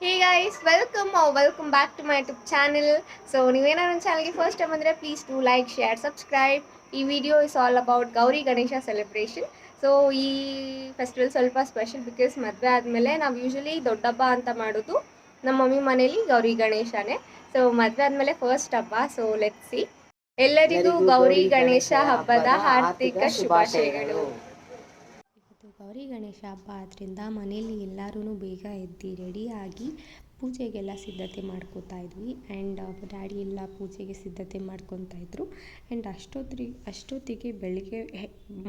Hey guys, welcome back to my YouTube channel. So ನೀವೇನೋ ನನ್ನ ಚಾನಲ್ಗೆ ಫಸ್ಟ್ ಟೈಮ್ ಅಂದರೆ please do like share subscribe. ಈ video is all about Gauri Ganesha celebration. So ಈ festival ಸ್ವಲ್ಪ special because ಮದುವೆ ಆದಮೇಲೆ ನಾವು ಯೂಶಲಿ ದೊಡ್ಡ ಹಬ್ಬ ಅಂತ ಮಾಡೋದು ನಮ್ಮ ಮಮ್ಮಿ ಮನೇಲಿ ಗೌರಿ ಗಣೇಶನೇ. ಸೊ ಮದುವೆ ಆದಮೇಲೆ ಫಸ್ಟ್ ಹಬ್ಬ. So let's see. ಎಲ್ಲರಿಗೂ ಗೌರಿ ಗಣೇಶ ಹಬ್ಬದ ಹಾರ್ದಿಕ ಶುಭಾಶಯಗಳು. ಇವತ್ತು ಗೌರಿ ಗಣೇಶ ಹಬ್ಬ ಆದ್ದರಿಂದ ಮನೆಯಲ್ಲಿ ಎಲ್ಲರೂ ಬೇಗ ಎದ್ದು ರೆಡಿಯಾಗಿ ಪೂಜೆಗೆಲ್ಲ ಸಿದ್ಧತೆ ಮಾಡ್ಕೋತಾ ಇದ್ವಿ. ಆ್ಯಂಡ್ ಡ್ಯಾಡಿ ಎಲ್ಲ ಪೂಜೆಗೆ ಸಿದ್ಧತೆ ಮಾಡ್ಕೊತಾ ಇದ್ರು. ಆ್ಯಂಡ್ ಅಷ್ಟೊತ್ತಿಗೆ ಬೆಳಿಗ್ಗೆ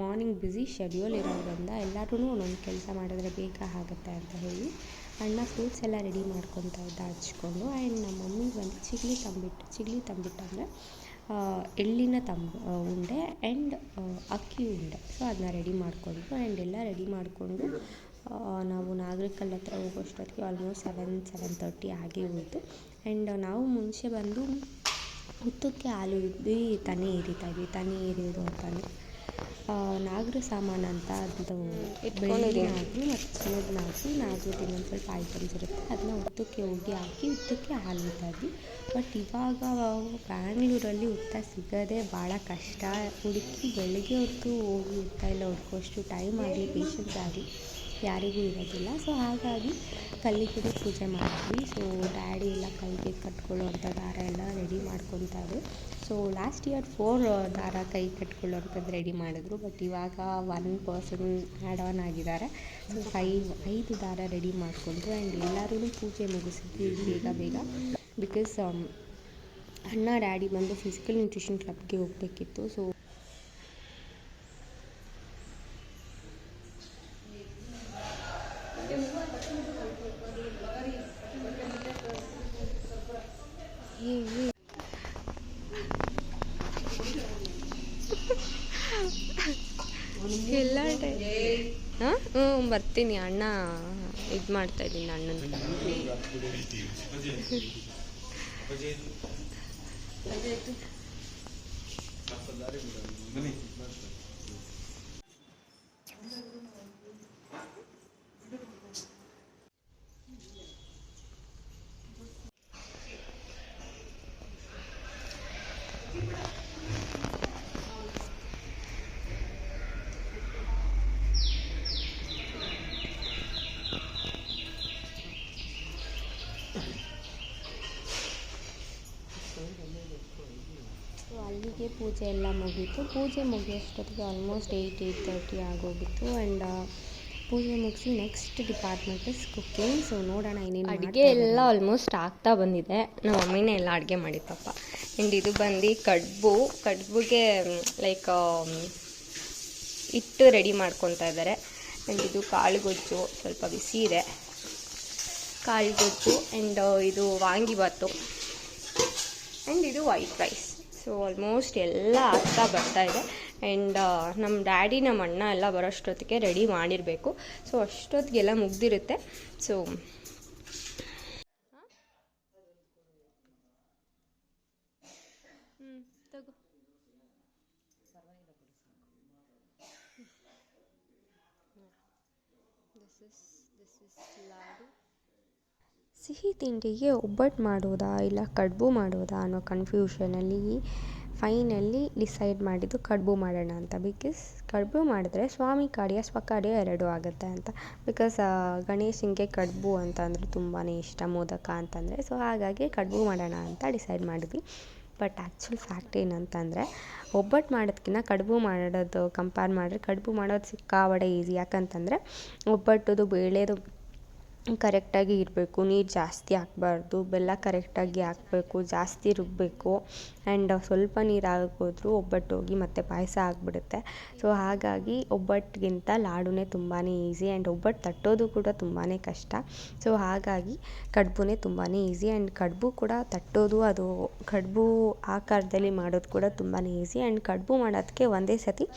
ಮಾರ್ನಿಂಗ್ ಬ್ಯುಸಿ ಶೆಡ್ಯೂಲ್ ಇರೋದ್ರಿಂದ ಎಲ್ಲರೂ ಒಂದೊಂದು ಕೆಲಸ ಮಾಡಿದ್ರೆ ಬೇಗ ಆಗುತ್ತೆ ಅಂತ ಹೇಳಿ ಅಣ್ಣ ಫ್ರೂಟ್ಸ್ ಎಲ್ಲ ರೆಡಿ ಮಾಡ್ಕೊತಾ ಇದ್ದ ಹಚ್ಕೊಂಡು. ಆ್ಯಂಡ್ ನಮ್ಮ ಮಮ್ಮಿ ಬಂದು ಚಿಗ್ಲಿ ತಂಬಿಟ್ಟು ಅಂದರೆ ಎಳ್ಳಿನ ಉಂಡೆ ಆ್ಯಂಡ್ ಅಕ್ಕಿ ಉಂಡೆ. ಸೊ ಅದನ್ನ ರೆಡಿ ಮಾಡಿಕೊಂಡು ಆ್ಯಂಡ್ ಎಲ್ಲ ರೆಡಿ ಮಾಡಿಕೊಂಡು ನಾವು ನಾಗರಿಕಲ್ ಹತ್ರ ಹೋಗೋಷ್ಟೊತ್ತಿಗೆ ಆಲ್ಮೋಸ್ಟ್ 7:30 ಆಗೇ ಹೋಯಿತು. ಆ್ಯಂಡ್ ನಾವು ಮುಂಚೆ ಬಂದು ಹುತ್ತಕ್ಕೆ ಹಾಲು ಇದ್ದು ತನಿ ಏರಿತಾಯಿದ್ವಿ. ತನಿ ಏರಿಯೋದು ಅಂತಂದರೆ ನಾಗರ ಸಾಮಾನು ಅಂತ ಅದು ಬೆಳ್ಳಿ ನಾಗರು ಮತ್ತು ಚಿನ್ನದ ನಾಗರದ್ದು ಇನ್ನೊಂದು ಸ್ವಲ್ಪ ಐಟಮ್ಸ್ ಇರುತ್ತೆ. ಅದನ್ನ ಹುತ್ತಕ್ಕೆ ಹೋಗಿ ಹಾಕಿ ಹುತ್ತಕ್ಕೆ ಹಾಲು ಇದ್ವಿ. ಬಟ್ ಇವಾಗ ಬ್ಯಾಂಗ್ಳೂರಲ್ಲಿ ಹುತ್ತ ಸಿಗೋದೇ ಭಾಳ ಕಷ್ಟ. ಹುಡುಕಿ ಬೆಳಗ್ಗೆ ಹೊತ್ತು ಹೋಗಿ ಹುತ್ತ ಎಲ್ಲ ಹುಡ್ಕೋಷ್ಟು ಟೈಮ್ ಆಗಲಿ ಪೇಷನ್ಸ್ ಆಗಲಿ ಯಾರಿಗೂ ಇರೋದಿಲ್ಲ. ಸೊ ಹಾಗಾಗಿ ಕಲ್ಲಿಗೆ ಪೂಜೆ ಮಾಡಿದ್ವಿ. ಸೊ ಡ್ಯಾಡಿ ಎಲ್ಲ ಕೈಗೆ ಕಟ್ಕೊಳ್ಳೋವಂಥ ದಾರ ಎಲ್ಲ ರೆಡಿ ಮಾಡ್ಕೊತಾರೆ. ಸೊ ಲಾಸ್ಟ್ ಇಯರ್ 4 ದಾರ ಕೈ ಕಟ್ಕೊಳ್ಳೋವಂಥದ್ದು ರೆಡಿ ಮಾಡಿದ್ರು. ಬಟ್ ಇವಾಗ 1 ಪರ್ಸನ್ ಆ್ಯಡ್ ಆನ್ ಆಗಿದ್ದಾರೆ. ಸೊ 5 ದಾರ ರೆಡಿ ಮಾಡಿಕೊಂಡ್ರು. ಆ್ಯಂಡ್ ಎಲ್ಲರೂ ಪೂಜೆ ಮುಗಿಸಿದ್ವಿ ಬೇಗ ಬಿಕಾಸ್ ಅಣ್ಣ ಡ್ಯಾಡಿ ಬಂದು ಫಿಸಿಕಲ್ ನ್ಯೂಟ್ರಿಷನ್ ಕ್ಲಬ್ಗೆ ಹೋಗಬೇಕಿತ್ತು. ಸೊ ಎಲ್ಲ ಬರ್ತೀನಿ. ಅಣ್ಣ ಇದು ಮಾಡ್ತಾಯಿದ್ದೀನಿ ಅಣ್ಣನ. ಅಲ್ಲಿಗೆ ಪೂಜೆ ಎಲ್ಲ ಮುಗೀತು. ಪೂಜೆ ಮುಗಿಯೋಷ್ಟೊತ್ತಿಗೆ ಆಲ್ಮೋಸ್ಟ್ 8:30 ಆಗೋಗಿತ್ತು. ಆ್ಯಂಡ್ ಪೂಜೆ ಮುಗಿಸಿ next department is cooking. So ನೋಡೋಣ ಏನೇನು ಅಡುಗೆ ಎಲ್ಲ ಆಲ್ಮೋಸ್ಟ್ ಆಗ್ತಾ ಬಂದಿದೆ. ನಮ್ಮ ಮಮ್ಮಿನೇ ಎಲ್ಲ ಅಡುಗೆ ಮಾಡಿದ್ದಪ್ಪ. ಆ್ಯಂಡ್ ಇದು ಬಂದು ಕಡುಬುಗೆ ಲೈಕ್ ಹಿಟ್ಟು ರೆಡಿ ಮಾಡ್ಕೊತಾ ಇದ್ದಾರೆ. ಆ್ಯಂಡ್ ಇದು ಕಾಳುಗೊಜ್ಜು ಸ್ವಲ್ಪ ಬಿಸಿ ಇದೆ. ಕಾಳುಗೊಜ್ಜು ಆ್ಯಂಡ್ ಇದು ವಾಂಗಿಬಾತು ಆ್ಯಂಡ್ ಇದು ವೈಟ್ ರೈಸ್. ಸೊ ಆಲ್ಮೋಸ್ಟ್ ಎಲ್ಲ ಆಗ್ತಾ ಬರ್ತಾಯಿದೆ. ಆ್ಯಂಡ್ ನಮ್ಮ ಡ್ಯಾಡಿ ನಮ್ಮ ಅಣ್ಣ ಎಲ್ಲ ಬರೋಷ್ಟೊತ್ತಿಗೆ ರೆಡಿ ಮಾಡಿರಬೇಕು. ಸೊ ಅಷ್ಟೊತ್ತಿಗೆಲ್ಲ ಮುಗ್ದಿರುತ್ತೆ. ಸೊ ತಗೋ ದಿಸ್ ಇಸ್ ಲಾಡು. ಸಿಹಿ ತಿಂಡಿಗೆ ಒಬ್ಬಟ್ಟು ಮಾಡೋದಾ ಇಲ್ಲ ಕಡುಬು ಮಾಡೋದಾ ಅನ್ನೋ ಕನ್ಫ್ಯೂಷನಲ್ಲಿ ಫೈನಲಿ ಡಿಸೈಡ್ ಮಾಡಿದ್ದು ಕಡುಬು ಮಾಡೋಣ ಅಂತ. ಬಿಕಾಸ್ ಕಡುಬು ಮಾಡಿದ್ರೆ ಸ್ವಾಮಿ ಕಾರ್ಯ ಸ್ವಕಾರ್ಯ ಎರಡೂ ಆಗುತ್ತೆ ಅಂತ. ಬಿಕಾಸ್ ಗಣೇಶನಿಗೆ ಕಡುಬು ಅಂತಂದರೆ ತುಂಬಾ ಇಷ್ಟ, ಮೋದಕ ಅಂತಂದರೆ. ಸೊ ಹಾಗಾಗಿ ಕಡುಬು ಮಾಡೋಣ ಅಂತ ಡಿಸೈಡ್ ಮಾಡಿದ್ವಿ. ಬಟ್ ಆ್ಯಕ್ಚುಲ್ ಫ್ಯಾಕ್ಟ್ ಏನಂತಂದರೆ ಒಬ್ಬಟ್ಟು ಮಾಡೋದಕ್ಕಿಂತ ಕಡುಬು ಮಾಡೋದು ಕಂಪೇರ್ ಮಾಡಿದ್ರೆ ಕಡುಬು ಮಾಡೋದು ಸಿಕ್ಕಾಬಡೆ ಈಸಿ. ಯಾಕಂತಂದರೆ ಒಬ್ಬಟ್ಟದು ಬೇಳೆದು ಕರೆಕ್ಟಾಗಿ ಇರಬೇಕು, ನೀರು ಜಾಸ್ತಿ ಹಾಕಬಾರ್ದು, ಬೆಲ್ಲ ಕರೆಕ್ಟಾಗಿ ಹಾಕಬೇಕು, ಜಾಸ್ತಿ ರುಬ್ಬಬೇಕು. ಆ್ಯಂಡ್ ಸ್ವಲ್ಪ ನೀರು ಹಾಕಿದ್ರು ಒಬ್ಬಟ್ಟು ಹೋಗಿ ಮತ್ತು ಪಾಯಸ ಆಗಿಬಿಡುತ್ತೆ. ಸೊ ಹಾಗಾಗಿ ಒಬ್ಬಟ್ಟಿಗಿಂತ ಲಾಡುನೇ ತುಂಬಾ ಈಸಿ. ಆ್ಯಂಡ್ ಒಬ್ಬಟ್ಟು ತಟ್ಟೋದು ಕೂಡ ತುಂಬಾ ಕಷ್ಟ. ಸೊ ಹಾಗಾಗಿ ಕಡುಬುನೇ ತುಂಬಾ ಈಸಿ. ಆ್ಯಂಡ್ ಕಡುಬು ಕೂಡ ತಟ್ಟೋದು, ಅದು ಕಡುಬು ಆಕಾರದಲ್ಲಿ ಮಾಡೋದು ಕೂಡ ತುಂಬಾ ಈಸಿ. ಆ್ಯಂಡ್ ಕಡುಬು ಮಾಡೋದಕ್ಕೆ ಒಂದೇ ಸತಿ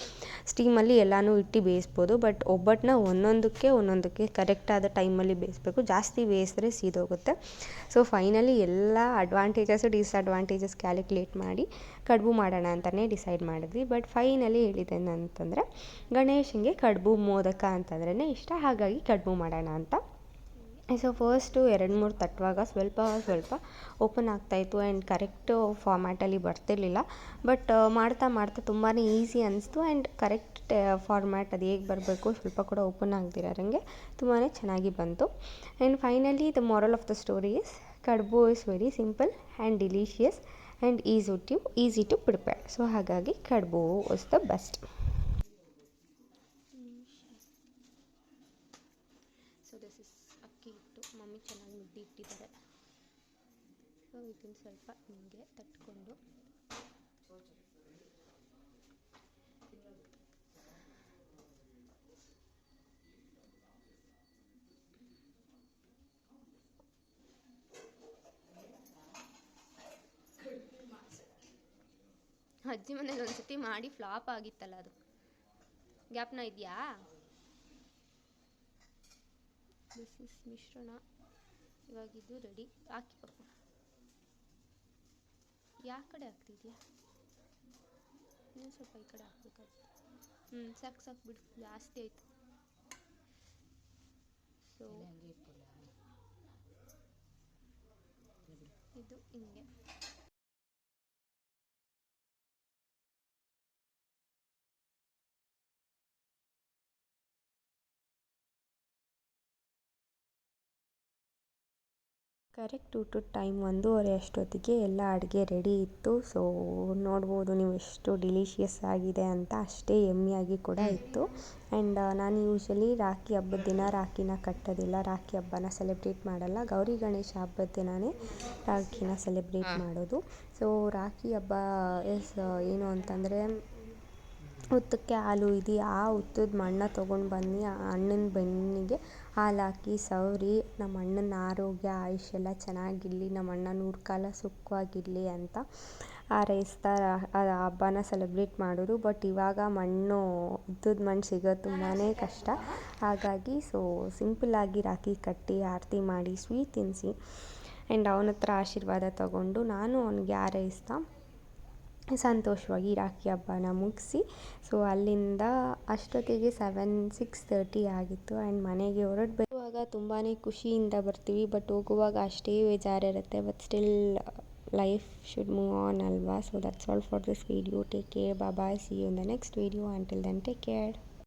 ಸ್ಟೀಮಲ್ಲಿ ಎಲ್ಲನೂ ಇಟ್ಟು ಬೇಯಿಸ್ಬೋದು. ಬಟ್ ಒಬ್ಬಟ್ಟನ್ನ ಒಂದೊಂದಕ್ಕೆ ಕರೆಕ್ಟಾದ ಟೈಮಲ್ಲಿ ಬೇಯಿಸ್ಬೇಕು. ಜಾಸ್ತಿ ಬೇಯಿಸಿದ್ರೆ ಸೀದೋಗುತ್ತೆ. ಸೊ ಫೈನಲಿ ಎಲ್ಲ ಡಿಸ್ಅಡ್ವಾಂಟೇಜಸ್ ಕ್ಯಾಲ್ಕುಲೇಟ್ ಮಾಡಿ ಕಡುಬು ಮಾಡೋಣ ಅಂತಲೇ ಡಿಸೈಡ್ ಮಾಡಿದ್ವಿ. ಬಟ್ ಫೈನಲಿ ಹೇಳಿದ್ದೇನಂತಂದರೆ ಗಣೇಶನಿಗೆ ಕಡುಬು ಮೋದಕ ಅಂತಂದ್ರೇ ಇಷ್ಟ. ಹಾಗಾಗಿ ಕಡುಬು ಮಾಡೋಣ ಅಂತ ಸೊ ಫಸ್ಟು 2-3 ತಟ್ಟುವಾಗ ಸ್ವಲ್ಪ ಸ್ವಲ್ಪ ಓಪನ್ ಆಗ್ತಾಯಿತ್ತು ಆ್ಯಂಡ್ ಕರೆಕ್ಟು ಫಾರ್ಮ್ಯಾಟಲ್ಲಿ ಬರ್ತಿರ್ಲಿಲ್ಲ. ಬಟ್ ಮಾಡ್ತಾ ಮಾಡ್ತಾ ತುಂಬಾ ಈಸಿ ಅನಿಸ್ತು ಆ್ಯಂಡ್ ಕರೆಕ್ಟ್ ಫಾರ್ಮ್ಯಾಟ್ ಅದು ಹೇಗೆ ಬರಬೇಕು ಸ್ವಲ್ಪ ಕೂಡ ಓಪನ್ ಆಗದಿರೋಂಗೆ ತುಂಬಾ ಚೆನ್ನಾಗಿ ಬಂತು. And finally the moral of the story is kadubu is very simple and delicious and easy to prepare. So ಹಾಗಾಗಿ kadubu was the best. So this is akki hittu. Mummy ಚೆನ್ನಾಗಿ ಮುದ್ದೆ ಇಟ್ಟಿದ್ದಾರೆ. ಸೊ ಇದನ್ನು ಸ್ವಲ್ಪ ಹಿಂಗೆ ತಟ್ಕೊಂಡು ಅಜ್ಜಿ ಮನೇಲಿ ಒಂದ್ಸತಿ ಮಾಡಿ ಫ್ಲಾಪ್ ಆಗಿತ್ತಲ್ಲ, ಅದು ಜ್ಞಾಪನ ಇದೆಯಾ? ದಿಸ್ ಇಸ್ ಮಿಶ್ರಣ. ಇವಾಗಿದ್ದು ರೆಡಿ. ಹಾಕಿ ಪಾಪ. ಯಾವ ಕಡೆ ಹಾಕ್ತಿದ್ಯಾ? ಇನ್ನೂ ಸ್ವಲ್ಪ ಈ ಕಡೆ ಹಾಕ್ಬೇಕಾಗುತ್ತೆ. ಸಾಕು ಬಿಡು, ಜಾಸ್ತಿ ಆಯಿತು. ಸೊ ಇದು ಹಿಂಗೆ ಕರೆಕ್ಟ್ ಊಟದ ಟೈಮ್ 1:30 ಅಷ್ಟೊತ್ತಿಗೆ ಎಲ್ಲ ಅಡುಗೆ ರೆಡಿ ಇತ್ತು. ಸೊ ನೋಡ್ಬೋದು ನೀವು ಎಷ್ಟು ಡಿಲಿಷಿಯಸ್ ಆಗಿದೆ ಅಂತ, ಅಷ್ಟೇ ಯಮ್ಮಿಯಾಗಿ ಕೂಡ ಇತ್ತು. ಆ್ಯಂಡ್ ನಾನು ಯೂಶ್ವಲಿ ರಾಖಿ ಹಬ್ಬದ ದಿನ ರಾಖಿನ ಕಟ್ಟೋದಿಲ್ಲ, ರಾಖಿ ಹಬ್ಬನ ಸೆಲೆಬ್ರೇಟ್ ಮಾಡಲ್ಲ. ಗೌರಿ ಗಣೇಶ ಹಬ್ಬದ ದಿನವೇ ರಾಖಿನ ಸೆಲೆಬ್ರೇಟ್ ಮಾಡೋದು. ಸೊ ರಾಖಿ ಹಬ್ಬ ಏನು ಅಂತಂದರೆ, ಹುತ್ತಕ್ಕೆ ಹಾಲು ಇದೆ, ಆ ಹುತ್ತದ ಮಣ್ಣ ತೊಗೊಂಡು ಬಂದು ಆ ಅಣ್ಣನ ಬೆನ್ನಿಗೆ ಹಾಲು ಹಾಕಿ ಸವರಿ ನಮ್ಮ ಅಣ್ಣನ ಆರೋಗ್ಯ ಆಯುಷ್ಯ ಚೆನ್ನಾಗಿರಲಿ, ನಮ್ಮ ಅಣ್ಣ 100 ಕಾಲ ಸುಖವಾಗಿರಲಿ ಅಂತ ಹಾರೈಸ್ತಾ ಆ ಹಬ್ಬನ ಸೆಲೆಬ್ರೇಟ್ ಮಾಡೋದು. ಬಟ್ ಇವಾಗ ಹುತ್ತದ ಮಣ್ಣು ಸಿಗೋದು ತುಂಬಾ ಕಷ್ಟ. ಹಾಗಾಗಿ ಸಿಂಪಲ್ಲಾಗಿ ರಾಖಿ ಕಟ್ಟಿ ಆರತಿ ಮಾಡಿ ಸ್ವೀಟ್ ತಿನ್ನಿಸಿ ಆ್ಯಂಡ್ ಅವನ ಹತ್ರ ಆಶೀರ್ವಾದ ತಗೊಂಡು ನಾನು ಅವನಿಗೆ ಹಾರೈಸ್ತಾ ಸಂತೋಷವಾಗಿ ರಾಖಿ ಹಬ್ಬನ ಮುಗಿಸಿ, ಸೊ ಅಲ್ಲಿಂದ ಅಷ್ಟೊತ್ತಿಗೆ 6:30 ಆಗಿತ್ತು. ಆ್ಯಂಡ್ ಮನೆಗೆ ಬರುವಾಗ ತುಂಬಾ ಖುಷಿಯಿಂದ ಬರ್ತೀವಿ, ಬಟ್ ಹೋಗುವಾಗ ಅಷ್ಟೇ ಬೇಜಾರಿರುತ್ತೆ. But still life should move on ಅಲ್ವಾ. So that's all for this video. Take care, bye, see you in the next video. Until then take care.